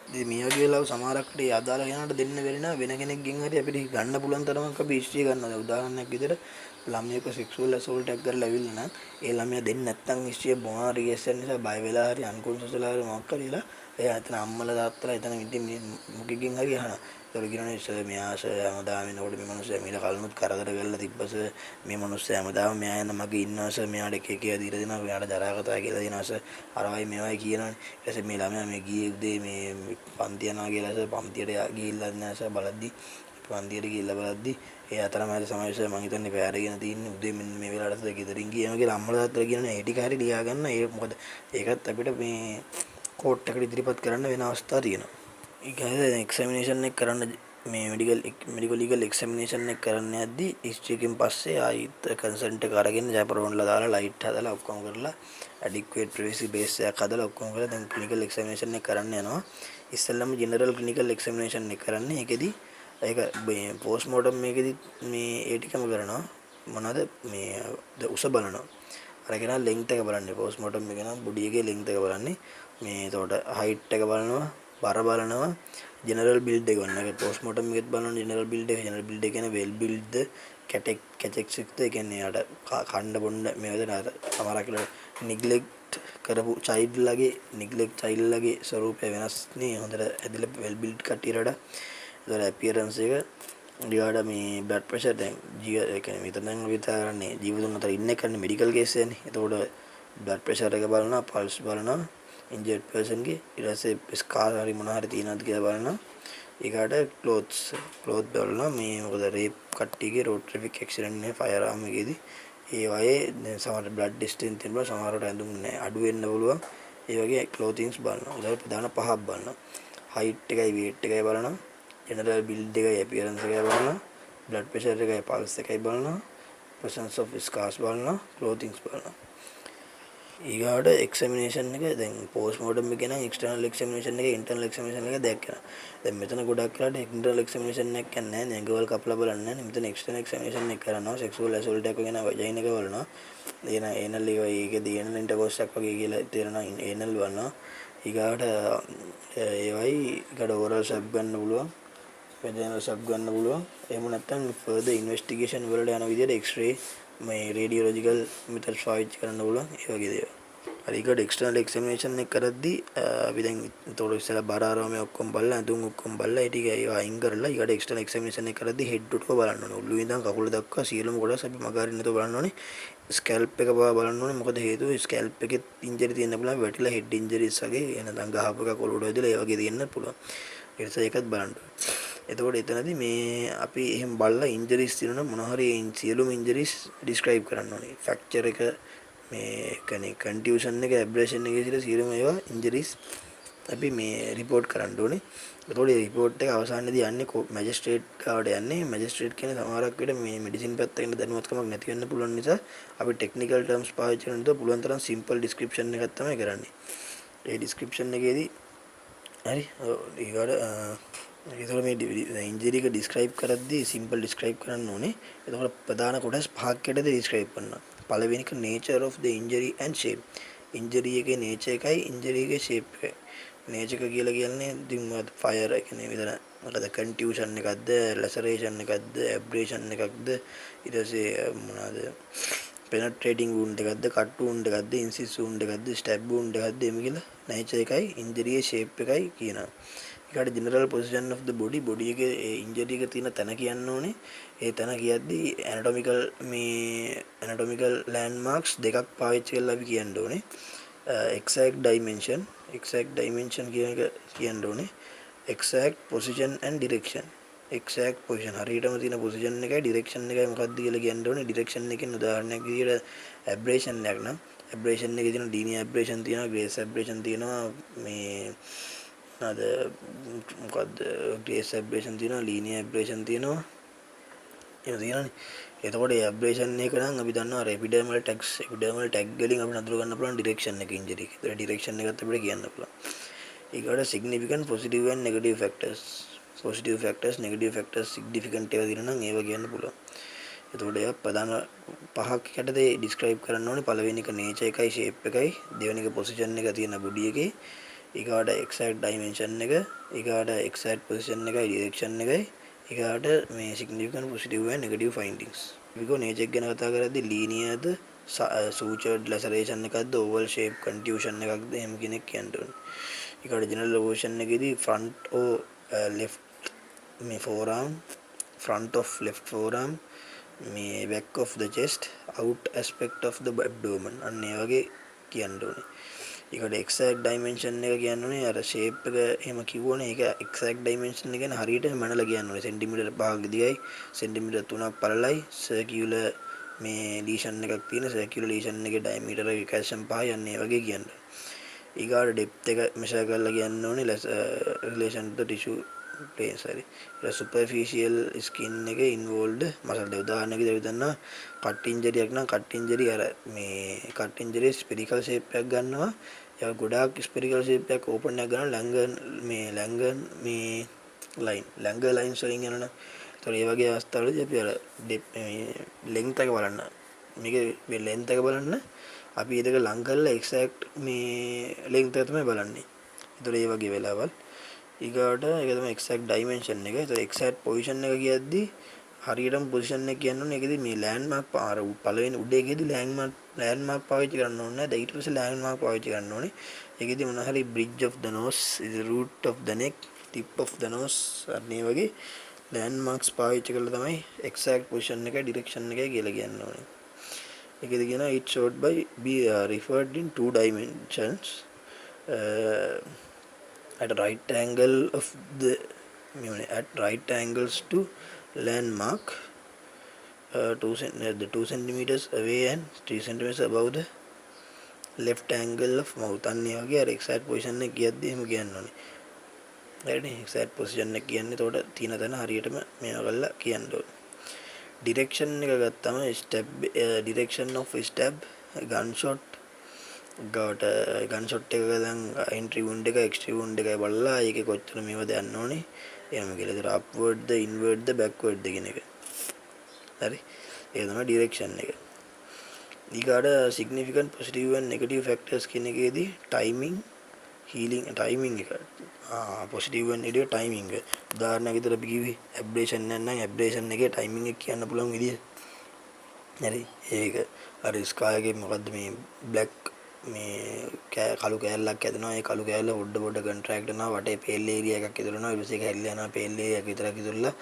ඉතින් මේ වගේ වෙලාව සමහරකට ඒ අදාළ කෙනාට දෙන්න බැරි නම් වෙන කෙනෙක්ගෙන් හරි අපිට ගන්න පුළුවන් තරමක් අපි හිස්ටරි ගන්නවා. උදාහරණයක් විදිහට ළමයෙක් සෙක්සුවල් ඇසෝල්ට් එකක් කරලා ඇවිල්ලා නම් ඒ ළමයා දෙන්නේ නැත්නම් හිස්ටරිය මොනවා රියැක්ෂන් නිසා බය වෙලා හරි අන්කොන්ෂස් වෙලා හරි මොකක් හරිලා එයා එතන අම්මලා තාත්තලා එතන ඉතින් මොකෙකින් හරි අහනවා. ඒතර කියනනේ සර් මෙයා සර් හැමදාම එනකොට මේ මිනිස්සයා මීට කලිනුත් කරදර කරලා තිබ්බස මේ මිනිස්සයා හැමදාම මෙයා යන මගේ ඉන්නවා සර් මෙයාට එක එක දීලා දෙනවා මෙයාට දරා කතා කියලා දෙනවා සර් අරවයි මේවයි කියනවනේ. ඊට පස්සේ මේ ළමයා මේ ගියේ උදේ මේ පන්ති යනවා කියලා සර් පන්තියට ගිහිල්ලා නැහැ සර් බලද්දි පන්තියට ගිහිල්ලා බලද්දි ඒ අතරමැද සමහරවිට මම හිතන්නේ පැහැරගෙන තින්නේ උදේ මෙන්න මේ වෙලාවට ගෙදරින් ගියාම කියලා අම්මලා තාත්තලා කියනනේ ඒ ටික හරි ලියා ගන්න. ඒ මොකද ඒකත් අපිට මේ කෝට් එකට ඉදිරිපත් කරන්න වෙන අවස්ථා තියෙනවා. ඒක හරියට එක්සැමිනේෂන් එක කරන්න මේ මෙඩිකල් ලීගල් එක්සැමිනේෂන් එක කරන්න යද්දි හිස්ටරි එකෙන් පස්සේ ආයිත් කන්සන්ට් එක අරගෙන ජැපරෝන්ලා දාලා ලයිට් හදලා ඔක්කොම කරලා ඇඩික්වේට් ප්‍රයිවසි බේස් එකක් හදලා ඔක්කොම කරලා දැන් ක්ලිනිකල් එක්සැමිනේෂන් එක කරන්න යනවා. ඉස්සෙල්ලාම ජෙනරල් ක්ලිනිකල් එක්සැමිනේෂන් එක කරන්නේ. ඒකෙදි ඒක මේ පෝස්ට් මෝටම් මේකෙදි මේ ඒ ටිකම කරනවා. මොනවද මේ උස බලනවා. අරගෙන ලෙන්ග්ත් එක බලන්නේ. පෝස්ට් මෝටම් එක නම් බොඩි එකේ ලෙන්ග්ත් එක බලන්නේ. මේ එතකොට හයිට් එක බලනවා, බර බලනවා, ජෙනරල් බිල්ඩ් එක බලනවා. ඒක පෝස්ට් මෝටම් එකෙත් බලනවා ජෙනරල් බිල්ඩ් එක. ජෙනරල් බිල්ඩ් එක කියන්නේ වෙල් බිල්ඩ්ද, කැටෙක්ස්ද ඒ කියන්නේ යාට කන්න බොන්න මේවද නේද? සමහරක් වෙලාවට නිග්ලෙක්ට් කරපු චයිල්ඩ්ලගේ චයිල්ඩ්ලගේ ස්වරූපය වෙනස් නේ. හොඳට ඇදලා වෙල් බිල්ඩ් කට්ටියට වඩා. ඒතර අපියරන්ස් එක ඊළඟට මේ බ්ලඩ් ප්‍රෙෂර් දැන් ඒ කියන්නේ මෙතන දැන් අපි කරන්නේ ජීවිතුන් අතර ඉන්න එකනේ මෙඩිකල් කේස් එකනේ. එතකොට බ්ලඩ් ප්‍රෙෂර් එක බලනවා, පල්ස් බලනවා, ඉන්ජර්ඩ් පර්සන් ගේ ඊට පස්සේ ස්කාර් හරි මොනවා හරි තියෙනවද කියලා බලනවා. ඊගාට ක්ලෝත් බලනවා මේ මොකද රේප් කට්ටියගේ රෝඩ් ට්‍රැෆික් ඇක්සිඩන්ට් එක ෆයර් ආම් එකේදී ඒ වගේ දැන් සමහර බ්ලඩ් ටෙස්ටින් තියෙනවා සමහරවට ඇඳුම් නැහැ අඩු වෙන්න පුළුවන් ඒ වගේ ක්ලෝතින්ග්ස් බලනවා ඊට ප්‍රධාන පහක් බලනවා හයිට් එකයි weight එකයි බලනවා ජෙනරල් බිල්ඩ් එකයි අපියරන්ස් එකයි බලනවා බ්ලඩ් ප්‍රෙෂර් එකයි පල්ස් එකයි බලනවා presence of scars බලනවා clothings බලනවා ඊගාට එක්සැමිනේෂන් එක දැන් පෝස්ට් මෝඩම් එක නම් එක්ස්ටර්නල් එක්සැමිනේෂන් එක ඉන්ටර්නල් එක්සැමිනේෂන් එක දැක්කනවා දැන් මෙතන ගොඩක් කරලා ඉන්ටර්නල් එක්සැමිනේෂන් එකක් නැහැ නේ ඇඟවල් කපලා බලන්නේ නැහැ මෙතන එක්ස්ටර්නල් එක්සැමිනේෂන් එක කරනවා සෙක්සුවල් ඇසෝල්ට් එකක් වගේ නා වජයින් එක බලනවා එන ඒනල් එක ඒකේ ඒනල් ඉන්ටර්කෝස් එකක් වගේ කියලා තේරෙනවා ඒනල් බලනවා ඊගාට ඒවයි ඊගාට ඕරල් සබ් ගන්න පුළුවන් වෙජනල් සබ් ගන්න පුළුවන් එහෙම නැත්නම් ෆර්දර් ඉන්වෙස්ටිගේෂන් වලට යන විදිහට එක්ස්රේ මේ රේඩියෝලොජිකල් මෙතඩ්ස් පාවිච්චි කරන්න පුළුවන් ඒ වගේ දේවල්. හරි ඊකට එක්ස්ටර්නල් එක්සැමිනේෂන් එක කරද්දී අපි දැන් ඒතකොට ඉස්සෙල්ලා බර ආරෝමේ ඔක්කොම බලලා අඳුන් ඔක්කොම බලලා ඒ ටික ඒවා අයින් කරලා ඊකට එක්ස්ටර්නල් එක්සැමිනේෂන් එක කරද්දී හෙඩ් උඩට බලන්න ඕනේ. ඔළුවේ ඉඳන් කකුල දක්වා සියලුම කොටස් අපි මගහරින්න නැතුව බලන්න ඕනේ. ස්කැල්ප් එක බලන්න ඕනේ. මොකද හේතුව ස්කැල්ප් එකේ ඉන්ජරි තියෙන්න පුළුවන්. වැටිලා හෙඩ් ඉන්ජරිස් වගේ එනනම් ගහපු එක කොළුවට වැදිලා ඒ වගේ තියෙන්න පුළුවන්. ඒ නිසා ඒකත් බලන්න ඕනේ. එතකොට එතනදී මේ අපි එහෙම බලලා ඉන්ජරිස් තියෙනවා මොන හරි සියලුම ඉන්ජරිස් ඩිස්ක්‍රයිබ් කරන්න ඕනේ. ෆ්‍රැක්චර් එක මේ කනේ කන්ටියුෂන් එක ඇබ්‍රේෂන් එක විදිහට සියලුම ඒවා ඉන්ජරිස් අපි මේ රිපෝට් කරන්න ඕනේ. එතකොට මේ රිපෝට් එක අවසානයේදී යන්නේ මැජිස්ට්‍රේට් ගාවට යන්නේ. මැජිස්ට්‍රේට් කියන්නේ සමහරක් විට මේ මෙඩිසින් පැත්තකින් දැනුවත්කමක් නැති වෙන්න පුළුවන් නිසා අපි ටෙක්නිකල් ටර්ම්ස් පාවිච්චි කරන විට පුළුවන් තරම් සිම්පල් ඩිස්ක්‍රිප්ෂන් එකක් තමයි කරන්නේ. ඒ ඩිස්ක්‍රිප්ෂන් එකේදී හරි ඒතකොට මේ ඉන්ජරි එක ඩිස්ක්‍රයිබ් කරද්දී සිම්පල් ඩිස්ක්‍රයිබ් කරන්න ඕනේ. එතකොට ප්‍රධාන කොටස් පහක් යටතේ ඩිස්ක්‍රයිබ් කරනවා. පළවෙනි එක nature of the injury and shape. Injury එකේ nature එකයි ඉන්ජරි එකේ shape එකයි. nature එක කියලා කියන්නේ ඉතින් ෆයර් එක නේ විතර මොකද contusion එකක්ද laceration එකක්ද abrasion එකක්ද ඊට පස්සේ මොනවාද penetrating wound එකක්ද cut wound එකක්ද incision wound එකක්ද stab wound එකක්ද එමෙ කියලා nature එකයි ඉන්ජරි එකේ shape එකයි කියනවා. ඊට general position of the body body එකේ ඉන්ජරි එක තියෙන තැන කියන්න ඕනේ. ඒ තැන කියද්දී anatomical landmarks දෙකක් පාවිච්චි කරලා අපි කියන්න ඕනේ. exact dimension කියන එක කියන්න ඕනේ. exact position and direction. exact position හරියටම තියෙන position එකයි direction එකයි මොකක්ද කියලා කියන්න ඕනේ. direction එකෙන් උදාහරණයක් විදිහට abrasion එකක් නම් abrasion එකේ තියෙන linear abrasion තියෙනවා, grace abrasion තියෙනවා, මේ අද මොකද්ද grace abrasion තියෙනවා, linear abrasion තියෙනවා. ඒක තියෙනනේ. එතකොට ඒ abrasion එක නම් අපි දන්නවා epidermal tags වලින් අපිට අඳුර ගන්න පුළුවන් direction එක injury එක. ඒක direction එකත් අපිට කියන්න පුළුවන්. ඊකට significant positive and negative factors. positive factors negative factors significant ඒවා දිනන නම් ඒවා කියන්න පුළුවන්. එතකොට ඒක ප්‍රධාන පහක් යටතේ describe කරන්න ඕනේ. පළවෙනි එක nature එකයි shape එකයි, දෙවෙනි එක position එක තියෙන body එකේ, ඊගාට exact dimension එක, ඊගාට exact position එකයි direction එකයි, ඊගාට මේ significant positive and negative findings. විකෝ nature එක ගැන කතා කරද්දී linearද sutured laceration එකක්ද oval shape contusion එකක්ද එහෙම කෙනෙක් කියන්න ඕනේ. ඊගාට general position එකේදී front or left මේ forearm, front of left forearm, මේ back of the chest, out aspect of the abdomen අන්න ඒ වගේ කියන්න ඕනේ. ඊකට exact dimension එක කියන්නේ අර shape එක එහෙම කිව්වනේ ඒක exact dimension එක ගැන හරියට මනලා කියන්න ඕනේ. සෙන්ටිමීටර් 5ක් දිගයි, සෙන්ටිමීටර් 3ක් පළලයි, circular මේ lesion එකක් තියෙන circular lesion එකේ diameter එක 1.5 යන්නේ වගේ කියන්න. ඊගාට depth එක measure කරලා කියන්න ඕනේ relation to tissue plane sorry. superficial skin එක involved muscle උදාහරණයක් විදිහට ගන්නවා cut injury එකක් නම් cut injury අර මේ cut injury spherical shape එකක් ගන්නවා. ඒක ගොඩාක් spherical shape එකක් open එකක් ගන්නවා Langer Langer lines වලින් යනවා. ඒතකොට මේ වගේ අවස්ථාවලදී අපි අර length එක බලන්න. මේකේ length එක බලන්න අපි ඒක ලං කරලා exact මේ length එක තමයි බලන්නේ. ඒතකොට මේ වගේ වෙලාවල් ඊගාට ඒක තමයි exact dimension එක. ඒතකොට exact position එක කියද්දී හරියටම position එක කියන්නේ ඒකෙදි මේ landmark පාර පළවෙනි උඩ එකේදී landmark පාවිච්චි කරන්න ඕනේ නැහැ. ඊට පස්සේ landmark පාවිච්චි කරන්න ඕනේ. ඒකෙදි මොන හරි bridge of the nose, is root of the neck, tip of the nose අනේ වගේ landmarks පාවිච්චි කරලා තමයි exact position එකයි direction එකයි කියලා කියන්න ඕනේ. ඒකෙදි කියනවා it should be referred in two dimensions at right angle of the at right angles to landmark, 2 centimeters away and 3 centimeters above the left angle of mouth. අන්න ඒ වගේ අර exact position එක කියද්දි එහෙම කියන්න ඕනේ. හරිනේ exact position එක කියන්නේ එතකොට තියෙන තැන හරියටම මේවා කරලා කියන්න ඕනේ. direction එක ගත්තම step direction of step gunshot ගාට gunshot එක දැන් entry wound එක exit wound එකයි බලලා ඒකේ කොච්චර මේවද යන්න ඕනේ. එහෙම කියලා ඒතර upward ද inward ද backward ද කියන එක. හරි. ඒක තමයි direction එක. ඊගාට significant positive and negative factors කියන එකේදී timing healing timing එක positive and negative timing එක. උදාහරණයක් විදිහට අපි කිව්වේ abrasion නැත්නම් abrasion එකේ timing එක කියන්න පුළුවන් විදිය. හරි. ඒක අර sky එකේ මොකද්ද මේ black මේ කළු කෑල්ලක් ඇදෙනවා. ඒ කළු කෑල්ල පොඩ කන්ට්‍රැක්ට් වෙනවා. වටේ පේල් ඒරියා එකක් ඉදරනවා. ඊට පස්සේ ඒක හැල්ලා යනවා. පේල් ඒරියා එක විතරක් ඉදරලා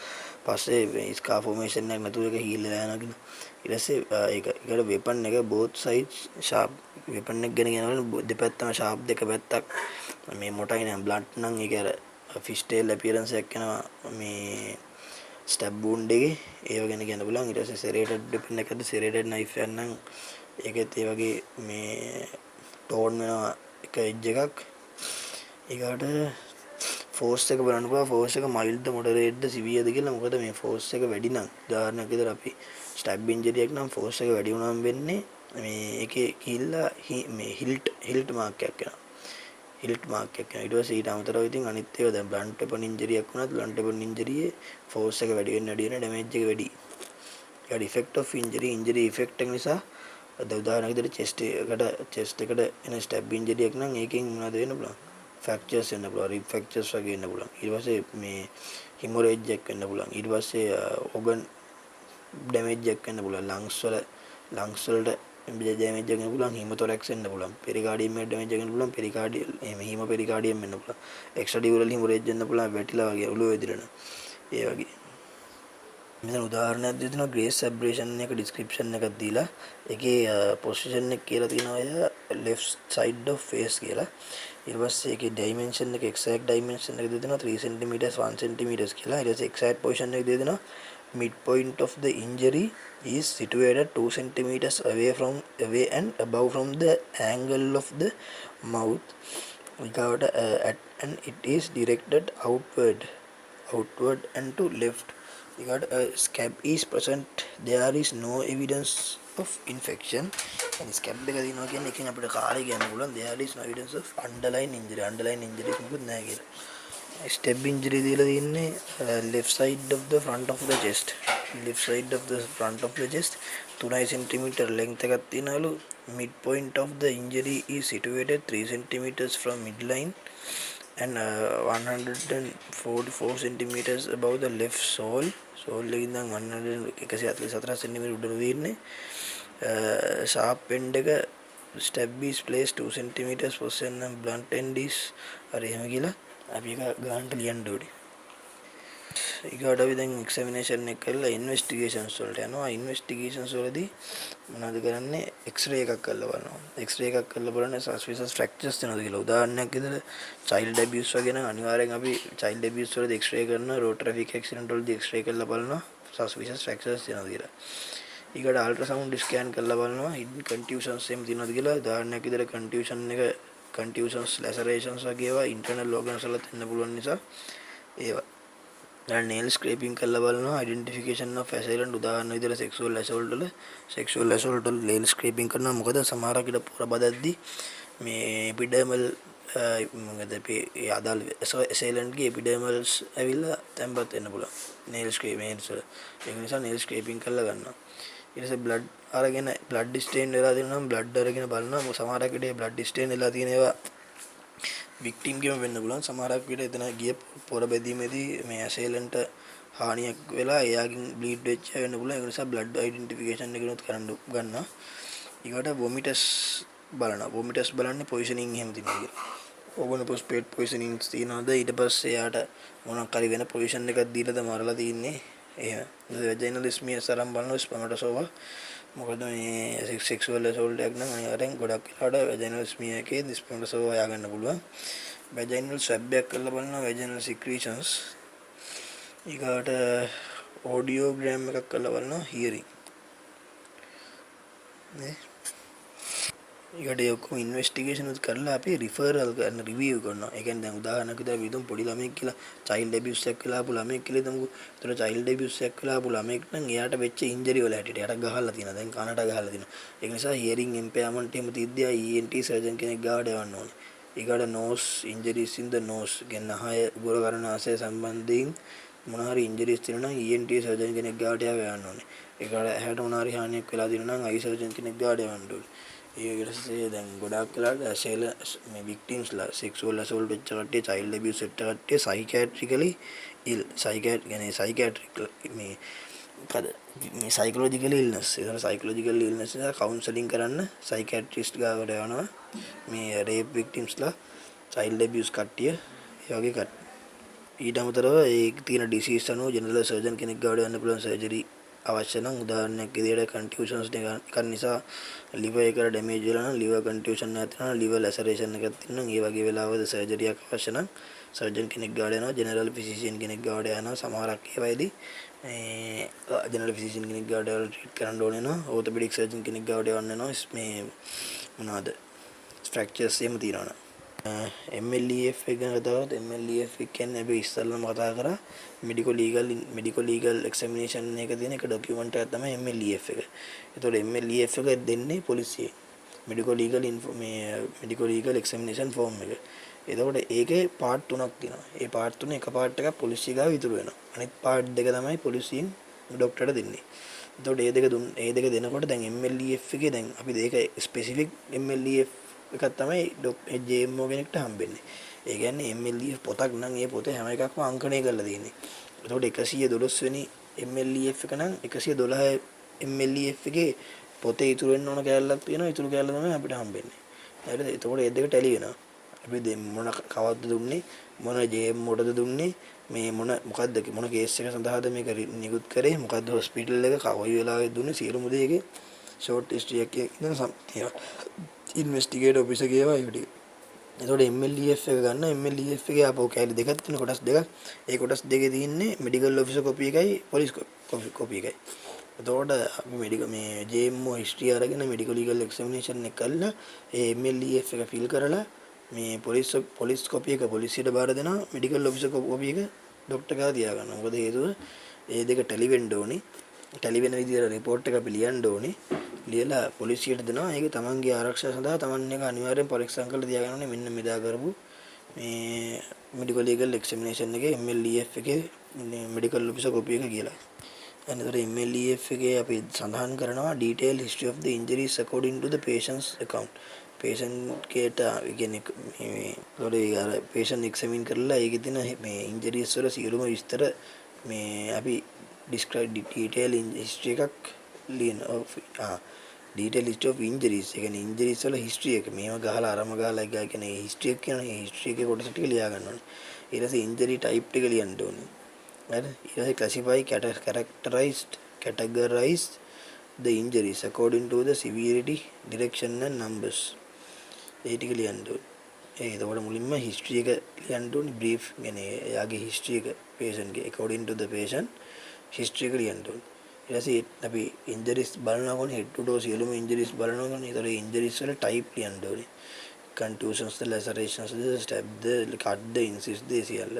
පස්සේ ස්කා ෆෝමේෂන් එකක් නැතුව ඒක හීල් වෙලා යනවා කියන. ඊට පස්සේ ඒකට වෙපන් එක both sides sharp වෙපන් එක ගැන කියනවනේ දෙපැත්තම sharp දෙක පැත්තක් මේ මොටයි නම් blunt නම් ඒක අර fish tail appearance එකක් එනවා මේ stab wound එකේ ඒව ගැන කියන්න පුළුවන්. ඊට පස්සේ serrated weapon එකද serrated knife එකක් නම් ඒකෙත් ඒ වගේ මේ ටෝන් වෙනවා එක එජ් එකක්. ඊගාට ෆෝස් එක බලන්න පුළුවන්. ෆෝස් එක මයිල්ඩ්ද මොඩරේට්ද සිවියර්ද කියලා. මොකද මේ ෆෝස් එක වැඩි නම් උදාහරණයක් විදිහට අපි ස්ටැබ් ඉන්ජරි එකක් නම් ෆෝස් එක වැඩි වුණාම වෙන්නේ මේ ඒකේ කිල්ලා මේ හිල්ට් මාක් එකක් එනවා. හිල්ට් මාක් එකක් එනවා. ඊට පස්සේ ඊට අමතරව ඉතින් අනිත් ඒවා දැන් බ්ලන්ට් වෙපන් ඉන්ජරි එකක් වුණත් බ්ලන්ට් වෙපන් ඉන්ජරියේ ෆෝස් එක වැඩි වෙන ඩැමේජ් එක වැඩි. ඊට ඉෆෙක්ට් ඔෆ් ඉන්ජරි ඉෆෙක්ට් එක නිසා උදාහරණයක් විදිහට chest එකට එන ස්ටැබ් ඉන්ජරි එකක් නම් ඒකෙන් මොනවද වෙන්න පුළුවන්? fractures වෙන්න පුළුවන්, rib fractures වගේ වෙන්න පුළුවන්. ඊට පස්සේ මේ hemorrhage එකක් වෙන්න පුළුවන්. ඊට පස්සේ organ damage එකක් වෙන්න පුළුවන්. lungs වලට damage එකක් වෙන්න පුළුවන්. pneumothorax වෙන්න පුළුවන්. pericardium එක damage එකක් වෙන්න පුළුවන්. pericardial මේ hemopericardium වෙන්න පුළුවන්. extradural hemorrhage වෙන්න පුළුවන්. වැටිලා වගේ ඔළුව වැදිරෙන. ඒ වගේ මෙතන උදාහරණයක් දෙනවා ග්‍රේස් ඇබ්‍රේෂන් එක ඩිස්ක්‍රිප්ෂන් එකක් දීලා ඒකේ පොසිෂන් එක කියලා තියෙනවා left side of face කියලා. ඊට පස්සේ ඒකේ dimension එක exact dimension එක දෙනවා 3 cm 1 cm කියලා. ඊට පස්සේ exact position එක දෙනවා midpoint of the injury is situated 2 cm away and above from the angle of the mouth. Without and it is directed outward and to left. You got a scab is present. There is no evidence of infection. And scab එක දිනවා කියන්නේ එකෙන් අපිට කාලේ කියන්න පුළුවන්. There is no evidence of underlying injury. Underlying injury මොකුත් නැහැ කියලා. Stab injury දීලා තින්නේ left side of the front of the chest. Left side of the front of the chest 3 cm length එකක් තියෙනවලු. Midpoint of the injury is situated 3 cm from midline and 144 centimeters above the left sole එකකින් නම් 144 cm උඩට තියෙන්නේ. sharp end එක stab is placed 2 centimeters position and blunt end is හරි එහෙම කියලා අපි එක ගන්නට ලියන්න ඕනේ. ඊගොඩ අපි දැන් එක්සැමිනේෂන් එක කරලා ඉන්වෙස්ටිගේෂන්ස් වලට යනවා. ඉන්වෙස්ටිගේෂන්ස් වලදී මොනවද කරන්නේ? එක්ස්රේ එකක් කරලා බලනවා. එක්ස්රේ එකක් කරලා බලන්නේ සස්පිෂස් ෆ්‍රැක්චර්ස් වෙනවද කියලා. උදාහරණයක් විදිහට චයිල්ඩ් ඇබියුස් වගේ නම් අනිවාර්යෙන් අපි චයිල්ඩ් ඇබියුස් වලදී එක්ස්රේ කරනවා. රෝඩ් ට්‍රැෆික් ඇක්සිඩන්ට් වලදී එක්ස්රේ කරලා බලනවා සස්පිෂස් ෆ්‍රැක්චර්ස් වෙනවද කියලා. ඊගොඩ අල්ට්‍රාසවුන්ඩ් ස්කෑන් කරලා බලනවා හිඩන් කන්ටියුෂන්ස් එහෙම තියෙනවද කියලා. උදාහරණයක් විදිහට කන්ටියුෂන්ස් ලැසරේෂන්ස් වගේ ඒවා ඉන්ටර්නල් ඕගන්ස් වල තියෙන්න පුළුවන් නිසා ඒවා nail scraping කරලා බලනවා identification of assailant. උදාහරණ විදිහට sexual assault වල nail scraping කරනවා. මොකද සමහරක් ඉත පොර බදද්දි මේ epidermal මොකද අපි අදාළ assailant ගේ epidermals ඇවිල්ලා තැම්පත් වෙන්න පුළුවන් nail scraping වල. ඒ නිසා nail scraping කරලා ගන්නවා. ඊට පස්සේ blood අරගෙන blood stain වෙලා තියෙනවා නම් blood අරගෙන බලනවා. සමහරක් ඉත blood stain වෙලා තියෙන ඒවා වික්ටිම් ගෙම වෙන්න පුළුවන්. සමහරක් විට එතන ගිය පොර බැදීමේදී මේ ඇසේලන්ට හානියක් වෙලා එයාගෙන් බ්ලීඩ් වෙච්ච වෙන්න පුළුවන්. ඒ නිසා බ්ලඩ් අයිඩෙන්ටිෆිකේෂන් එකනොත් කරන්න ගන්නවා. ඊකට වොමිටස් බලනවා. වොමිටස් බලන්නේ පොයිසනින් එහෙම තියෙනවා කියලා. ඕගොන පොස්පේට් පොයිසනින්ස් තියනවාද? ඊට පස්සේ එයාට මොනක් හරි වෙන පොයිසන් එකක් දීලාද මරලා තින්නේ. එහෙම. වැජිනල් ස්මියර්ස් අරන් බලනවා ස්පර්මටෝසෝවා. මොකද මේ sexual assault එකක් නම් අනිවාර්යෙන් ගොඩක් වෙලාවට vaginal smear එකේ ස්පර්මටෝසෝවා හොයාගන්න පුළුවන්. vaginal swab එකක් කරලා බලනවා vaginal secretions ඊගාට ඔඩියෝග්‍රෑම් එකක් කරලා බලනවා හියරින් නේ. ඊකට ඒ ඔක්කොම ඉන්වෙස්ටිගේෂන් උත් කරලා අපි රිෆරල් කරන රිවිව් කරනවා. ඒ කියන්නේ දැන් උදාහරණයක් විදිහට අපි හිතමු පොඩි ළමෙක් කියලා චයිල්ඩ් ඇබියුස් එකක් වෙලා ආපු ළමෙක් කියලා හිතමුකෝ. ඒතර චයිල්ඩ් ඇබියුස් එකක් වෙලා ආපු ළමෙක් නම් එයාට වෙච්ච ඉන්ජරි වල හැටියට එයාට ගහලා තියෙනවා. දැන් කනට ගහලා තියෙනවා. ඒක නිසා හියරින් ඉම්පයර්මන්ට් එහෙම තියද්දී ENT සර්ජන් කෙනෙක් ගාවට යවන්න ඕනේ. ඊකට නෝස් ඉන්ජරිස් ඉන් ද නෝස් කියන නහය උගුර කරනාසය සම්බන්ධයෙන් මොන හරි ඉන්ජරිස් තියෙනවා නම් ENT සර්ජන් කෙනෙක් ගාවට යවන්න ඕනේ. ඒකට ඇහැට මොන හරි හානියක් වෙලා තියෙනවා නම් අයි සර්ජන් කෙනෙක් ගාවට යවන්න ඕනේ. ඊට දැන් ගොඩක් වෙලාවට ඇසෙල මේ වික්ටිම්ස්ලා සෙක්සුවල් ඇසෝල්ට් වෙච්ච කට්ටිය චයිල්ඩ් ඇබියුස් වෙච්ච කට්ටිය සයිකියාට්‍රිකලි ඉල් සයිකියාට්‍රික් මේ මොකද මේ සයිකොලොජිකල් ඉල්නස් ඒතර සයිකොලොජිකල් ඉල්නස් නිසා කවුන්සලින් කරන්න සයිකියාට්‍රිස්ට් ගාවට යනවා මේ රේප් වික්ටිම්ස්ලා චයිල්ඩ් ඇබියුස් කට්ටිය ඒ වගේ කට්ටිය ඊට අමතරව ඒ තියෙන ඩිසීස් අනුව ජෙනරල් සර්ජන් කෙනෙක් ගාවට යන්න පුළුවන් සර්ජරි අවශ්‍ය නම් උදාහරණයක් විදිහට කන්ටියුෂන්ස් එකක් නිසා liver එකට ඩැමේජ් වෙලා නම් liver contusion නැත්නම් liver laceration එකක් තියෙනවා නම් ඒ වගේ වෙලාවද සර්ජරියක් අවශ්‍ය නම් සර්ජන් කෙනෙක් ගාවට යනවා ජෙනරල් ෆිසිෂියන් කෙනෙක් ගාවට යනවා සමහරක් ඒවායිදී මේ ජෙනරල් ෆිසිෂියන් කෙනෙක් ගාවට ට්‍රීට් කරන්න ඕනේ නෝ ඕර්තොපෙඩික් සර්ජන් කෙනෙක් ගාවට යවන්න වෙනවා මේ මොනවාද ෆ්‍රැක්චර්ස් එහෙම තියෙනවා MLEF එක ගැන කතා කරද්දී MLEF කියන්නේ අපි ඉස්සල්ලාම කතා කරා මෙඩිකල් ලීගල් එක්සැමිනේෂන් එක තියෙන එක ડોකියුමන්ට් එකක් තමයි MLEF එක. ඒතකොට MLEF එක දෙන්නේ පොලිසියෙන්. මෙඩිකල් ලීගල් එක්සැමිනේෂන් ෆෝම් එක. එතකොට ඒකේ පාර්ට් තුනක් තියෙනවා. ඒ පාර්ට් තුනේ එක පාර්ට් එකක් පොලිසිය ගාව ඉතුරු වෙනවා. අනිත් පාර්ට් දෙක තමයි පොලිසියෙන් ડોක්ටර්ට දෙන්නේ. එතකොට ඒ දෙක දෙනකොට දැන් MLEF එකේ දැන් අපි ඒක ස්පෙસિෆික් MLEF එකක් තමයි JMO කෙනෙක්ට හම්බෙන්නේ. ඒ කියන්නේ MLEF පොතක් නම් ඒ පොතේ හැම එකක්ම අංකණය කරලා තියෙන්නේ. එතකොට 112 වෙනි MLEF එක නම් 112 MLEF එකේ පොතේ ඉතුරු වෙන්න ඕන කැලලක් තියෙනවා. ඉතුරු කැලල තමයි අපිට හම්බෙන්නේ. හරිද? එතකොට ඒ දෙක ටැලි වෙනවා. අපි මොන කවද්ද දුන්නේ මොන JMOටද දුන්නේ මේ මොකද්ද මොන කේස් එක සඳහාද මේක නිකුත් කරේ මොකද්ද හොස්පිටල් එක කොයි වෙලාවෙ දුන්නේ සියලුම දේගේ ෂෝට් හිස්ටරි එකක් ඉඳන් ඉන්වෙස්ටිගේටර් ඔෆිසර් කියවා ඒ ටික. එතකොට MLEF එක ගන්න MLEF එකේ ආපහු කැලේ දෙකක් තියෙන කොටස් දෙකක්. ඒ කොටස් දෙකේ තියෙන්නේ මෙඩිකල් ඔෆිසර් කොපි එකයි පොලිස් කොපි එකයි. එතකොට අපි මේ JMO හිස්ටරි අරගෙන මෙඩිකල් ලීගල් එක්සැමිනේෂන් එක කළා ඒ MLEF එක ෆිල් කරලා මේ පොලිස් කොපි එක පොලිසියට බාර දෙනවා මෙඩිකල් ඔෆිසර් කොපි එක ડોක්ටර් ගාව තියා ගන්නවා. මොකද හේතුව ඒ දෙක ටැලි වෙන්න ඕනේ. ටැලි වෙන විදිහට රිපෝට් එක අපි ලියන්න ඕනේ. ලියලා පොලිසියට දෙනවා. ඒක තමන්ගේ ආරක්ෂාව සඳහා තමන් එක අනිවාර්යෙන් පරීක්ෂා කරලා තියාගන්න ඕනේ. මෙන්න මෙදා කරපු මේ මෙඩිකල් ලීගල් එක්සැමිනේෂන් එකේ MLEF එකේ මෙඩිකල් ඔෆිසර් කොපි එක කියලා. එතකොට MLEF එකේ අපි සඳහන් කරනවා detailed history of the injuries according to the patient's account. patient කේට කියන්නේ මේ අර patient examine කරලා ඒකේ තියෙන මේ injuries වල සියලුම විස්තර මේ අපි describe detail history එකක් ලියනවා. detail history of injuries ඒ කියන්නේ injuries වල history එක මේව ගහලා අරම ගහලා එක කියන්නේ history එක කියන history එකේ කොටස ටික ලියා ගන්න ඕනේ. ඊට පස්සේ injury type ටික ලියන්න ඕනේ. හරි ඊට පස්සේ classify categorize the injuries according to the severity direction and numbers ඒ ටික ලියන්න ඕනේ. එතකොට මුලින්ම history එක ලියන්න ඕනේ brief يعني එයාගේ history එක patient ගේ according to the patient history එක ලියන්න ඕනේ. ඊට පස්සේ අපි injuries බලනකොට head to toe සියලුම injuries බලනකොට ඒතර injuries වල type ලියන්න ඕනේ. contusions the lacerations the stab the cut the incise the සියල්ල.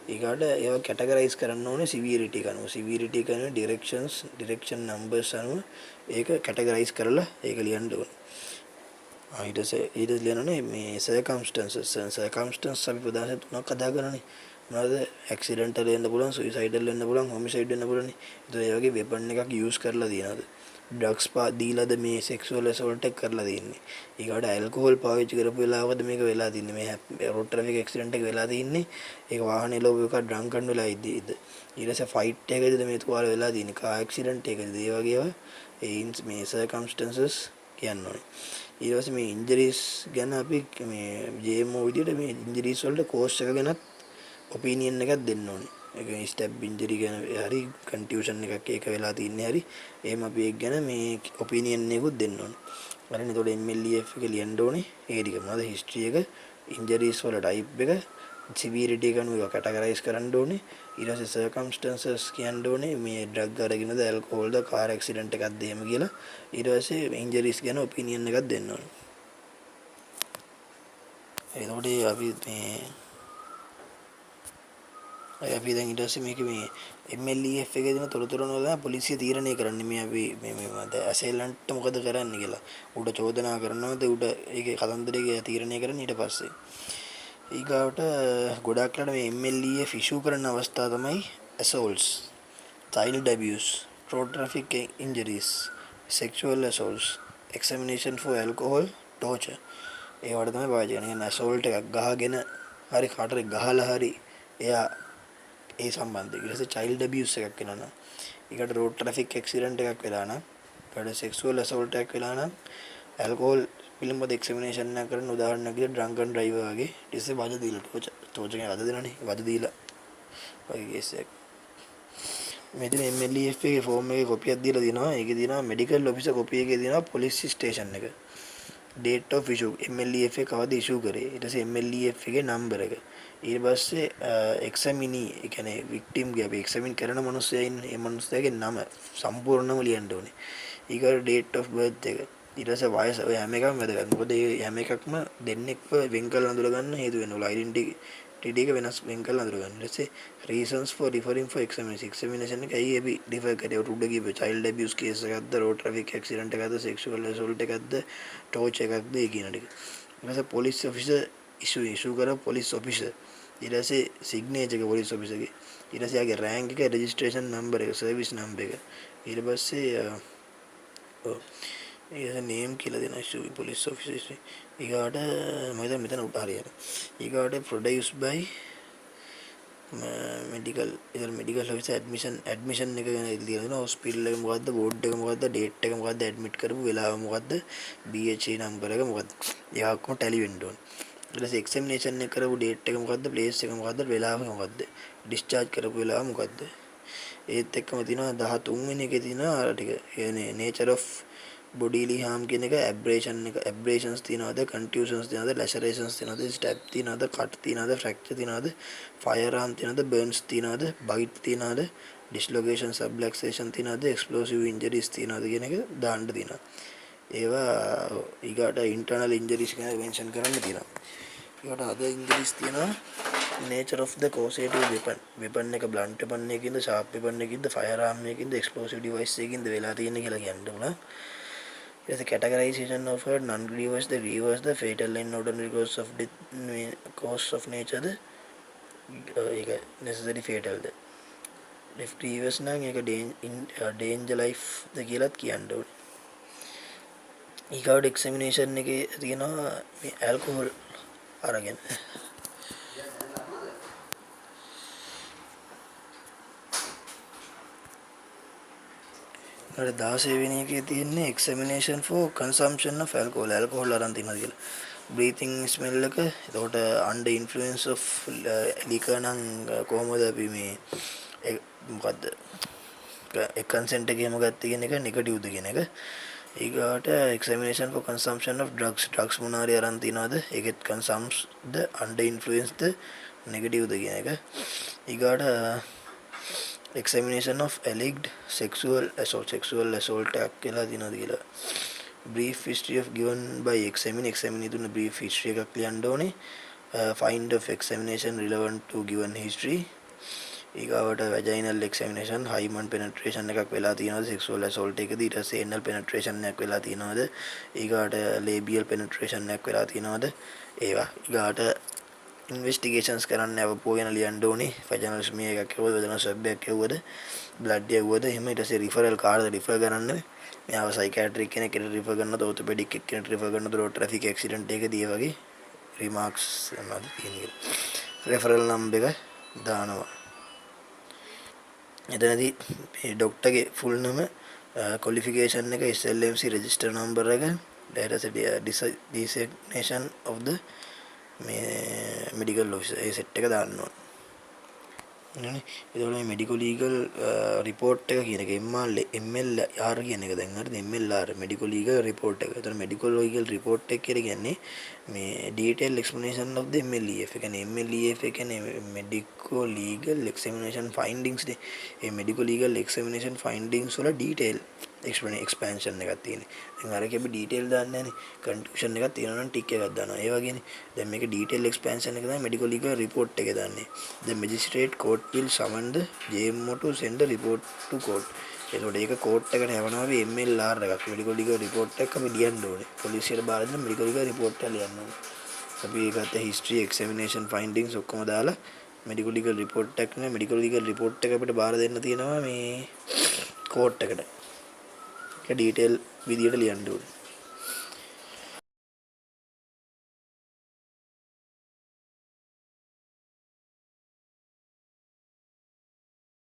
ඊකට ඒවා categorize කරන්න ඕනේ severity එක අනුව. severity එක අනුව direction numbers අනුව ඒක categorize කරලා ඒක ලියන්න ඕනේ. ඊට ලියනනේ මේ circumstances අපි ප්‍රධානයෙන් තුනක් කතා කරන්නේ. මොනවද? accidental වෙන්න පුළුවන්, suicidal වෙන්න පුළුවන්, homicide වෙන්න පුළුවන්. ඒතකොට ඒ වගේ weapon එකක් use කරලා තියනවාද? drugs දීලාද මේ sexual assault එක කරලා තියන්නේ. ඊකට alcohol පාවිච්චි කරපු වෙලාවකද මේක වෙලා තින්නේ. මේ road traffic accident එක වෙලා තින්නේ. ඒක වාහනේ ලෝව එක drunken වෙලා ඉද්දිද. ඊට පස්සේ fight එකකද මේ තුවාල වෙලා තින්නේ. car accident එකකද. ඒ වගේ ඒවා මේ circumstances කියන්නේ. ඊට පස්සේ මේ ඉන්ජරිස් ගැන අපි මේ JMO විදිහට මේ ඉන්ජරිස් වලට කෝස් එක ගැනත් ඔපිනියන් එකක් දෙන්න ඕනේ. ඒ කියන්නේ ස්ටැබ් ඉන්ජරි ගැන හරි කන්ටියුෂන් එකක් ඒක වෙලා තින්නේ හරි එහෙම අපි ඒක ගැන මේ ඔපිනියන් එකකුත් දෙන්න ඕනේ. හරිනේ. එතකොට MLEF එක ලියන්න ඕනේ. ඒ ටික මොනවද? හිස්ටරි එක, ඉන්ජරිස් වල ටයිප් එක, සිවියරිටි එක අනුව කැටගරයිස් කරන්න ඕනේ. ඊට පස්සේ සර්කම්ස්ටැන්සස් කියන්න ඕනේ මේ ඩ්‍රග් අරගෙනද ඇල්කොහොල්ද කාර් ඇක්සිඩන්ට් එකක්ද එහෙම කියලා. ඊට පස්සේ ඉන්ජරිස් ගැන ඔපිනියන් එකක් දෙන්න ඕනේ. එතකොට අපි දැන් ඊට පස්සේ මේක මේ MLEF එකේ දෙන තොරතුරු වල පොලිසිය තීරණය කරන්නේ මේ අපි මේ ඇසෙලන්ට් මොකද කරන්නේ කියලා. උඩ චෝදනා කරනවද උඩ ඒකේ කතන්දරේ තීරණය කරන්නේ ඊට පස්සේ. ඊගාවට ගොඩක් වෙලාවට මේ MLEF ඉෂුව කරන අවස්ථා තමයි assaults, child abuse, road traffic injuries, sexual assaults, examination for alcohol, torture. ඒවට තමයි පාවිච්චි කරන්නේ. assault එකක් ගහගෙන හරි කාටරි ගහලා හරි එයා ඒ සම්බන්ධයෙන්. ඊට පස්සේ child abuse එකක් වෙනවා නම්, ඊකට road traffic accident එකක් වෙලා නම්, ඊට sexual assault එකක් වෙලා නම්, alcohol පිළිබඳ එක්සැමිනේෂන් එක කරන උදාහරණයක් විදිහට ඩ්‍රංකන් ඩ්‍රයිවර් වගේ ඊටසේ වද දීලා ටෝචර් කෙනෙක් වද දෙනවනේ වද දීලා වගේ කේස් එකක්. මෙතන MLEF එකේ ෆෝම් එකේ කොපියක් දීලා දිනවා. ඒකේ දිනවා මෙඩිකල් ඔෆිසර් කොපි එකේ දිනවා පොලිස් ස්ටේෂන් එක. date of issue MLEF එක කවද ඉෂුව කරේ. ඊට පස්සේ MLEF එකේ නම්බර එක. ඊට පස්සේ එක්සැමිනී ඒ කියන්නේ වික්ටිම් ගේ අපි එක්සැමින් කරන මිනිස්සයා ඉන්නේ. ඒ මිනිස්සයාගේ නම සම්පූර්ණම ලියන්න ඕනේ. ඊකට date of birth එක. ඊට පස්සේ වයස ඔය හැම එකක්ම වැදගත්. මොකද මේ හැම එකක්ම දෙන්නෙක්ව වෙන් කරලා අඳුර ගන්න හේතු වෙනවා. ඩෙන්ටිටි එක වෙනස් වෙන් කරලා අඳුර ගන්න. ඊට පස්සේ reasons for referring for examination එක ඇයි අපි රිෆර් කරේ. උඩ ගිහපු child abuse case එකක්ද, road traffic accident එකක්ද, sexual assault එකක්ද, torture එකක්ද ඒ කියන ටික. ඊට පස්සේ police officer issue කර police officer. ඊට පස්සේ signature එක police officer ගේ. ඊට පස්සේ යාගේ rank එක, registration number එක, service number එක. ඊට පස්සේ ඒක නේම් කියලා දෙන ඉෂුවි පොලිස් ඔෆිසර්ස්. ඊගාට මම හිතන්නේ මෙතන උඩ හරියට. ඊගාට produced by medical officer admission එක ගැන ඉල්ලලා දෙනවා. hospital එක මොකද්ද, ward එක මොකද්ද, date එක මොකද්ද, admit කරපු වෙලාව මොකද්ද, BHA number එක මොකද්ද. ඒක ඔක්කොම tally වෙන්න ඕනේ. ඊට පස්සේ examination එක කරපු date එක මොකද්ද, place එක මොකද්ද, වෙලාව මොකද්ද, discharge කරපු වෙලාව මොකද්ද. ඒත් එක්කම තියෙනවා 13 වෙනි එකේ තියෙනවා අර ටික. කියන්නේ nature of bodily harm කියන එක abrasions තියනවාද, contusions තියනවාද, lacerations තියනවාද, stab තියනවාද, cut තියනවාද, fracture තියනවාද, firearm තියනවාද, burns තියනවාද, bite තියනවාද, dislocation, subluxation තියනවාද, explosive injuries තියනවාද කියන එක දාන්න තියෙනවා. ඒවා ඊගාට internal injuries ගැන mention කරන්න තියෙනවා. ඊගාට other injuries තියෙනවා nature of the causative weapon එක blunt weapon එකකින්ද, sharp weapon එකකින්ද, firearm එකකින්ද, explosive device එකකින්ද වෙලා තියෙන්නේ කියලා කියන්න ඕන. There's a categorization of a non-grievous, the grievous, the fatal and ordinary cause of death, cause of nature, the necessary fatal. If grievous නම් ඒක danger life ද කියලාත් කියන්න ඕනේ. ඊගාට examination එකේ තියෙනවා මේ alcohol අරගෙන. අර 16 වෙනි එකේ තියෙන්නේ examination for consumption of alcohol අරන් තියෙනවා කියලා. breathing smell එක. එතකොට under influence of liquor නම් කොහොමද අපි මේ මොකද්ද consent එකේම ගත්තේ කියන එක negative ද කියන එක. ඊගාට examination for consumption of drugs මොනාරි අරන් තියනවාද, ඒකෙත් consumes ද under influence ද negative ද කියන එක. ඊගාට examination of alleged sexual assault එකක් කියලා දිනවද කියලා. brief history of given by examine දුන්න brief history එකක් ලියන්න ඕනේ. find of examination relevant to given history. ඊගාවට vaginal examination, hymen penetration එකක් වෙලා තියෙනවද sexual assault එකදී. ඊට පස්සේ anal penetration එකක් වෙලා තියෙනවද. ඊගාට labial penetration එකක් වෙලා තියෙනවද. ඒවා ඊගාට ඉන්වෙස්ටිගේෂන්ස් කරන්න අවපුව ගැන ලියන්න ඕනේ. vaginal smear එකක් කියවද, vaginal swab එකක් කියවද, blood යවුවද, එහෙම. ඊට පස්සේ referral කාටද refer කරන්න. මෙයාව psychiatric කෙනෙක්ට refer කරනවද, orthopedic කෙනෙක්ට refer කරනවද, road traffic accident එකදී ඒ වගේ remarks මොනවද තියෙන්නේ. referral number එක දානවා. එතනදී මේ ડોක්ටර්ගේ full name, qualification එක, SLMC register number එක, designation of the මේ මෙඩිකල් ඔෆිසර් ඒ සෙට් එක දාන්න ඕන. නේ එතකොට මේ මෙඩිකල් ලීගල් රිපෝට් එක කියන එක MLR කියන එක දැන් හරිද MLR මෙඩිකල් ලීගල් රිපෝට් එක. එතකොට මෙඩිකල් ලීගල් රිපෝට් එක කියලා කියන්නේ මේ detailed explanation of the MLEF. ඒ කියන්නේ MLEF ඒ කියන්නේ medical legal examination findings නේ. ඒ medical legal examination findings වල detail expansion එකක් තියෙනවා. දැන් අර කිව්ව detail දාන්නේ නැහනේ. conclusion එකක් තියෙනවා නම් tick එකක් දානවා. ඒ වගේනේ. දැන් මේක detail expansion එක තමයි medical legal report එක දාන්නේ. The magistrate court will summon the JMO to send the report to court. එතකොට ඒක කෝට් එකට යවනවා අපි MLR එකක් මෙඩිකල් ලීගල් රිපෝට් එකක් අපි ලියන්න ඕනේ. පොලිසියට බාර දෙන මෙඩිකල් ලීගල් රිපෝට් එක ලියන්න ඕනේ. අපි ඒකත් හිස්ටරි එක්සැමිනේෂන් ෆයින්ඩින්ග්ස් ඔක්කොම දාලා මෙඩිකල් ලීගල් රිපෝට් එකක් නේ මෙඩිකල් ලීගල් රිපෝට් එක අපිට බාර දෙන්න තියෙනවා මේ කෝට් එකට. ඒක ඩීටේල් විදියට ලියන්න ඕනේ.